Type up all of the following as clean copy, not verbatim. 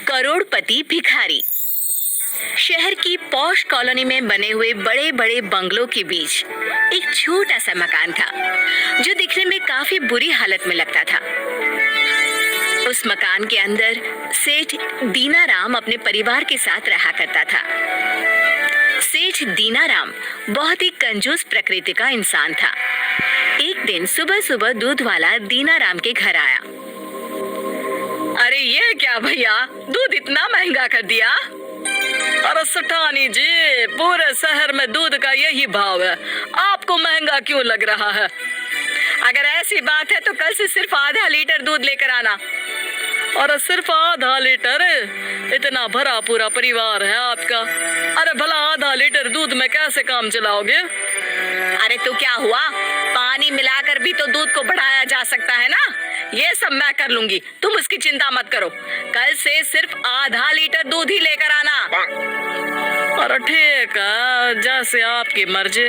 करोड़पति भिखारी। शहर की पॉश कॉलोनी में बने हुए बड़े बड़े बंगलों के बीच एक छोटा सा मकान था जो दिखने में काफी बुरी हालत में लगता था। उस मकान के अंदर सेठ दीनाराम अपने परिवार के साथ रहा करता था। सेठ दीनाराम बहुत ही कंजूस प्रकृति का इंसान था। एक दिन सुबह सुबह दूध वाला दीनाराम के घर आया। अरे ये क्या भैया, दूध इतना महंगा कर दिया? अरे सेठानी जी, पूरे शहर में दूध का यही भाव है, आपको महंगा क्यों लग रहा है? अगर ऐसी बात है तो कल से सिर्फ आधा लीटर दूध लेकर आना। और सिर्फ आधा लीटर? इतना भरा पूरा परिवार है आपका, अरे भला आधा लीटर दूध में कैसे काम चलाओगे? अरे तो क्या हुआ, पानी मिलाकर भी तो दूध को बढ़ाया जा सकता है ना। ये सब मैं कर लूंगी, तुम उसकी चिंता मत करो। कल से सिर्फ आधा लीटर दूध ही लेकर आना। अरे ठीक है, जैसे आपकी मर्जी।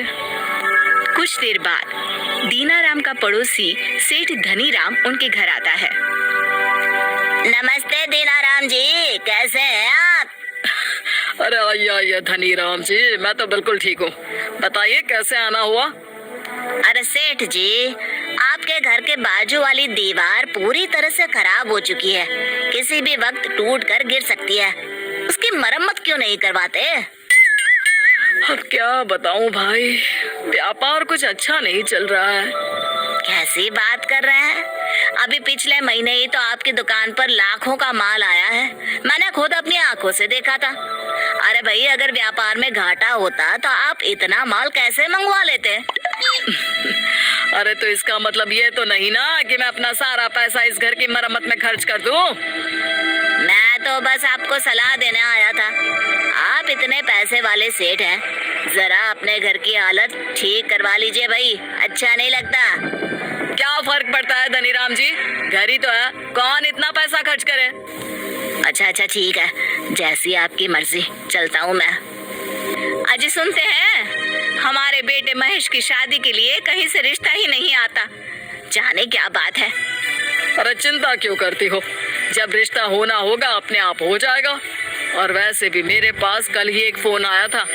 कुछ देर बाद दीनाराम का पड़ोसी सेठ धनीराम उनके घर आता है। नमस्ते दीनाराम जी, कैसे हैं आप? अरे आइए धनीराम जी, मैं तो बिल्कुल ठीक हूँ, बताइए कैसे आना हुआ? अरे सेठ जी, आपके घर के बाजू वाली दीवार पूरी तरह से खराब हो चुकी है, किसी भी वक्त टूट कर गिर सकती है। उसकी मरम्मत क्यों नहीं करवाते? अब क्या बताऊं भाई, व्यापार कुछ अच्छा नहीं चल रहा है। कैसी बात कर रहे हैं? अभी पिछले महीने ही तो आपकी दुकान पर लाखों का माल आया है, मैंने खुद अपनी आंखों से देखा था। अरे भाई, अगर व्यापार में घाटा होता तो आप इतना माल कैसे मंगवा लेते? अरे तो इसका मतलब ये तो नहीं ना कि मैं अपना सारा पैसा इस घर की मरम्मत में खर्च कर दूं। मैं तो बस आपको सलाह देने आया था। आप इतने पैसे वाले सेठ हैं, जरा अपने घर की हालत ठीक करवा लीजिए भाई, अच्छा नहीं लगता। क्या फर्क पड़ता है धनीराम जी, घर ही तो है, कौन इतना पैसा खर्च करे? अच्छा ठीक है, जैसी आपकी मर्जी, चलता हूँ मैं। अजी सुनते हैं, हमारे बेटे महेश की शादी के लिए कहीं से रिश्ता ही नहीं आता, जाने क्या बात है। अरे चिंता क्यों करती हो, जब रिश्ता होना होगा अपने आप हो जाएगा। और वैसे भी मेरे पास कल ही एक फोन आया था,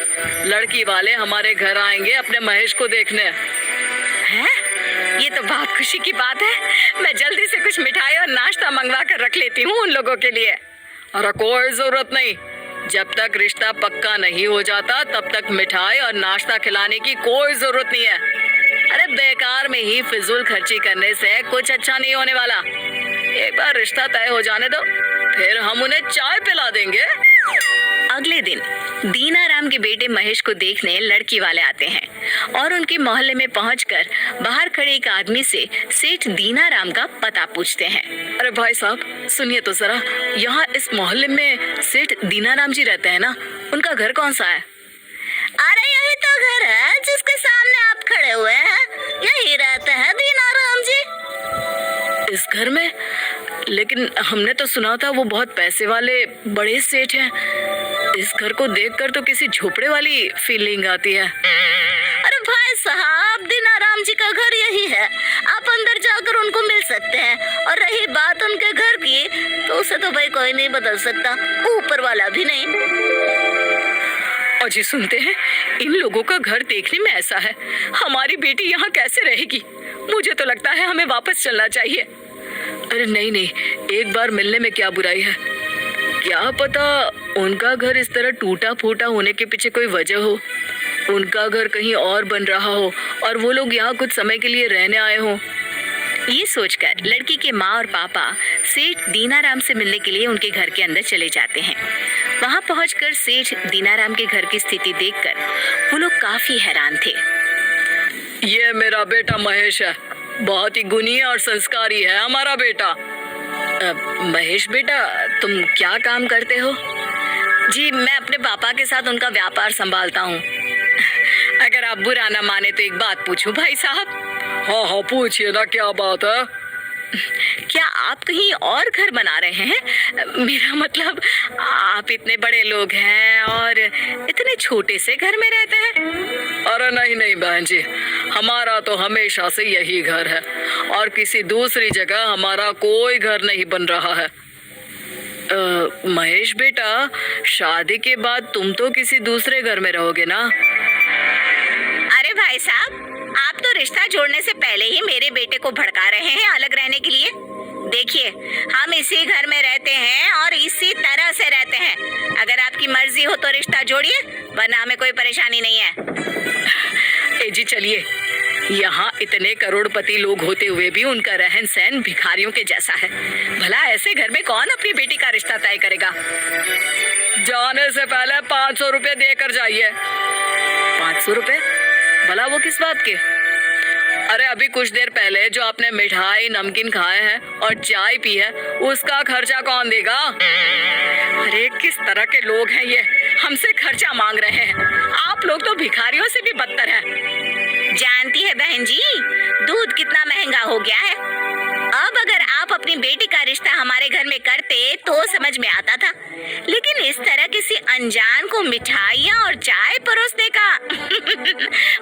लड़की वाले हमारे घर आएंगे अपने महेश को देखने। हैं? ये तो बहुत खुशी की बात है, मैं जल्दी से कुछ मिठाई और नाश्ता मंगवा कर रख लेती हूँ उन लोगों के लिए। अरे कोई जरूरत नहीं, जब तक रिश्ता पक्का नहीं हो जाता तब तक मिठाई और नाश्ता खिलाने की कोई जरूरत नहीं है। अरे बेकार में ही फिजूल खर्ची करने से कुछ अच्छा नहीं होने वाला। एक बार रिश्ता तय हो जाने दो, फिर हम उन्हें चाय पिला देंगे। अगले दिन दीनाराम के बेटे महेश को देखने लड़की वाले आते हैं और उनके मोहल्ले में पहुंचकर बाहर खड़े एक आदमी से सेठ दीनाराम का पता पूछते हैं। अरे भाई साहब सुनिए तो जरा, यहाँ इस मोहल्ले में सेठ दीनाराम जी रहते हैं ना, उनका घर कौन सा है? अरे यही तो घर है जिसके सामने आप खड़े हुए हैं, यही रहते हैं दीनाराम जी। इस घर में? लेकिन हमने तो सुना था वो बहुत पैसे वाले बड़े सेठ हैं। इस घर को देखकर तो किसी झोपड़े वाली फीलिंग आती है। अरे भाई साहब, दीनाराम जी का घर यही है, आप अंदर जाकर उनको मिल सकते हैं। और रही बात उनके घर की, तो उसे तो भाई कोई नहीं बदल सकता, ऊपर वाला भी नहीं। अजी सुनते हैं, इन लोगों का घर देखने में ऐसा है, हमारी बेटी यहाँ कैसे रहेगी? मुझे तो लगता है हमें वापस चलना चाहिए। अरे नहीं, एक बार मिलने में क्या बुराई है। क्या पता उनका घर इस तरह टूटा फूटा होने के पीछे कोई वजह हो, उनका घर कहीं और बन रहा हो और वो लोग यहाँ कुछ समय के लिए रहने आए हों। ये सोचकर लड़की के माँ और पापा सेठ दीनाराम से मिलने के लिए उनके घर के अंदर चले जाते हैं। वहाँ पहुंचकर सेठ दीनाराम के घर की स्थिति देखकर वो लोग काफी हैरान थे। ये मेरा बेटा महेश है, बहुत ही गुणी और संस्कारी है हमारा बेटा। महेश बेटा, तुम क्या काम करते हो? जी मैं अपने पापा के साथ उनका व्यापार संभालता हूँ। अगर आप बुरा न माने तो एक बात पूछूं भाई साहब? हाँ पूछिए ना, क्या बात है? क्या आप कहीं और घर बना रहे हैं? मेरा मतलब आप इतने बड़े लोग हैं और इतने छोटे से घर में रहते हैं। अरे नहीं बहन जी, हमारा तो हमेशा से यही घर है और किसी दूसरी जगह हमारा कोई घर नहीं बन रहा है। महेश बेटा, शादी के बाद तुम तो किसी दूसरे घर में रहोगे ना? अरे भाई साहब, आप तो रिश्ता जोड़ने से पहले ही मेरे बेटे को भड़का रहे हैं अलग रहने के लिए। देखिए, हम इसी घर में रहते हैं और इसी तरह से रहते हैं। अगर आपकी मर्जी हो तो रिश्ता जोड़िए, वरना हमें कोई परेशानी नहीं है। ए जी चलिए, यहाँ इतने करोड़पति लोग होते हुए भी उनका रहन सहन भिखारियों के जैसा है। भला ऐसे घर में कौन अपनी बेटी का रिश्ता तय करेगा? जाने से पहले 500 रुपए देकर जाइए। 500 रुपए? भला वो किस बात के? अरे अभी कुछ देर पहले जो आपने मिठाई नमकीन खाए हैं और चाय पी है, उसका खर्चा कौन देगा? अरे किस तरह के लोग हैं ये, हमसे खर्चा मांग रहे हैं। आप लोग तो भिखारियों से भी बदतर हैं। जानती है बहन जी, दूध कितना महंगा हो गया है। अब अगर आप अपनी बेटी का रिश्ता हमारे घर में करते तो समझ में आता था, लेकिन इस तरह किसी अनजान को मिठाइयाँ और चाय परोसने का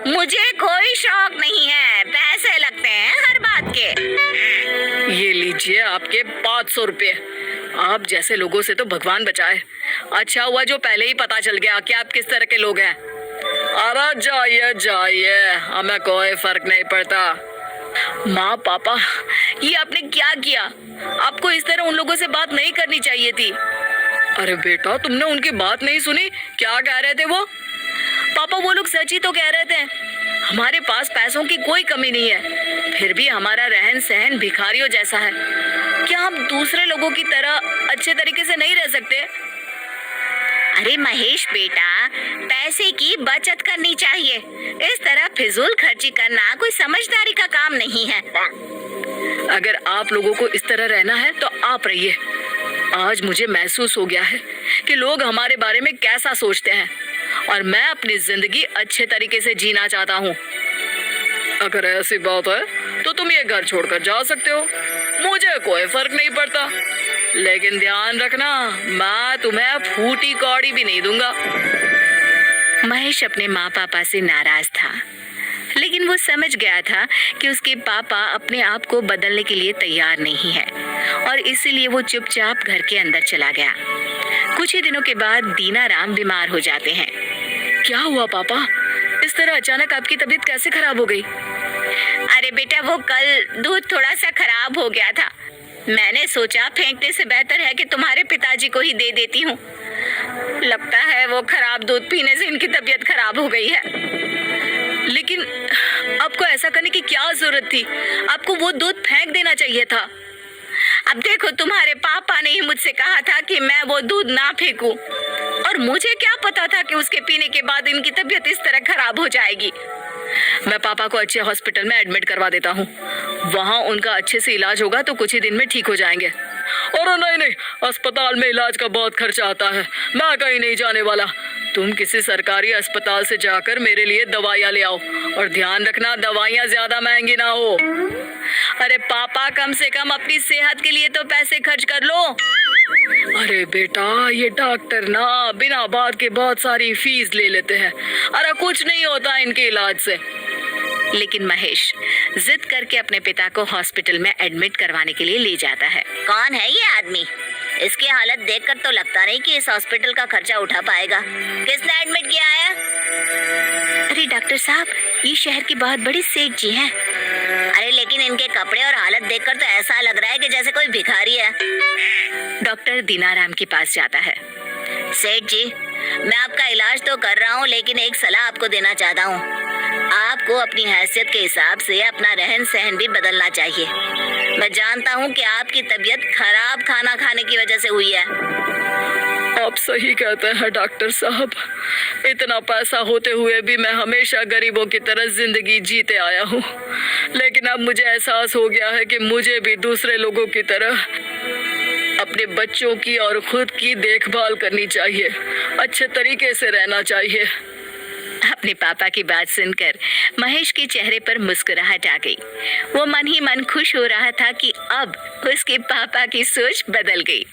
मुझे कोई शौक नहीं है। पैसे लगते हैं हर बात के। ये लीजिए आपके 500 रुपए। आप जैसे लोगों से तो भगवान बचाए। अच्छा हुआ जो पहले ही पता चल गया कि आप किस तरह के लोग हैं। अरे जाइए जाइए, हमें कोई फर्क नहीं पड़ता। माँ पापा, ये आपने क्या किया? आपको इस तरह उन लोगों से बात नहीं करनी चाहिए थी। अरे बेटा, तुमने उनकी बात नहीं सुनी? क्या कह रहे थे वो? पापा वो लोग सच ही तो कह रहे थे। हमारे पास पैसों की कोई कमी नहीं है, फिर भी हमारा रहन सहन भिखारियों जैसा है। क्या हम दूसरे लोगों की तरह अच्छे तरीके से नहीं रह सकते? अरे महेश बेटा, पैसे की बचत करनी चाहिए। इस तरह फिजूल खर्ची करना कोई समझदारी का काम नहीं है। अगर आप लोगों को इस तरह रहना है तो आप रहिए। आज मुझे महसूस हो गया है कि लोग हमारे बारे में कैसा सोचते हैं, और मैं अपनी जिंदगी अच्छे तरीके से जीना चाहता हूँ। अगर ऐसी बात है तो तुम ये घर छोड़कर जा सकते हो, मुझे कोई फर्क नहीं पड़ता। लेकिन ध्यान रखना, मैं तुम्हें फूटी कौड़ी भी नहीं दूंगा। महेश अपने माँ पापा से नाराज था, लेकिन वो समझ गया था कि उसके पापा अपने आप को बदलने के लिए तैयार नहीं है, और इसीलिए वो चुपचाप घर के अंदर चला गया। कुछ ही दिनों के बाद दीनाराम बीमार हो जाते हैं। क्या हुआ पापा? इस तरह अचानक आपकी तबीयत कैसे खराब हो गई? अरे बेटा, वो कल दूध थोड़ा सा खराब हो गया था। मैंने सोचा फेंकने से बेहतर है कि तुम्हारे पिताजी को ही दे देती हूँ। लगता है वो खराब दूध पीने से इनकी तबीयत खराब हो गई है। लेकिन आपको ऐसा करने की क्या जरूरत थी? आपको वो दूध फेंक देना चाहिए था। अब देखो, तुम्हारे पापा ने ही मुझसे कहा था कि मैं वो दूध ना फेंकूं, और मुझे क्या पता था कि उसके पीने के बाद इनकी तबीयत इस तरह खराब हो जाएगी। मैं पापा को अच्छे हॉस्पिटल में एडमिट करवा देता हूँ। वहाँ उनका अच्छे से इलाज होगा तो कुछ ही दिन में ठीक हो जाएंगे। और नहीं, अस्पताल में इलाज का बहुत खर्चा आता है। मैं कहीं नहीं जाने वाला। तुम किसी सरकारी अस्पताल से जाकर मेरे लिए दवाइयाँ ले आओ, और ध्यान रखना दवाइयाँ ज्यादा महंगी ना हो। अरे पापा, कम से कम अपनी सेहत के लिए तो पैसे खर्च कर लो। अरे बेटा, ये डॉक्टर ना बिना बात के बहुत सारी फीस ले लेते हैं। अरे कुछ नहीं होता इनके इलाज से। लेकिन महेश जिद करके अपने पिता को हॉस्पिटल में एडमिट करवाने के लिए ले जाता है। कौन है ये आदमी? इसकी हालत देखकर तो लगता नहीं कि इस हॉस्पिटल का खर्चा उठा पाएगा। किसने एडमिट किया है? अरे डॉक्टर साहब, ये शहर के बहुत बड़े सेठ जी हैं। अरे लेकिन इनके कपड़े और हालत देखकर तो ऐसा लग रहा है कि जैसे कोई भिखारी है। डॉक्टर दीनाराम के पास जाता है। सेठ जी, मैं आपका इलाज तो कर रहा हूँ, लेकिन एक सलाह आपको देना चाहता हूँ। आपको अपनी हैसियत के हिसाब से अपना रहन सहन भी बदलना चाहिए। मैं जानता हूँ कि आपकी तबीयत खराब खाना खाने की वजह से हुई है। आप सही कहते हैं डॉक्टर साहब। इतना पैसा होते हुए भी मैं हमेशा गरीबों की तरह जिंदगी जीते आया हूँ, लेकिन अब मुझे एहसास हो गया है कि मुझे भी दूसरे लोगों की तरह अपने बच्चों की और खुद की देखभाल करनी चाहिए, अच्छे तरीके से रहना चाहिए। अपने पापा की बात सुनकर महेश के चेहरे पर मुस्कुराहट आ गई। वो मन ही मन खुश हो रहा था कि अब उसके पापा की सोच बदल गई।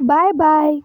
Bye bye.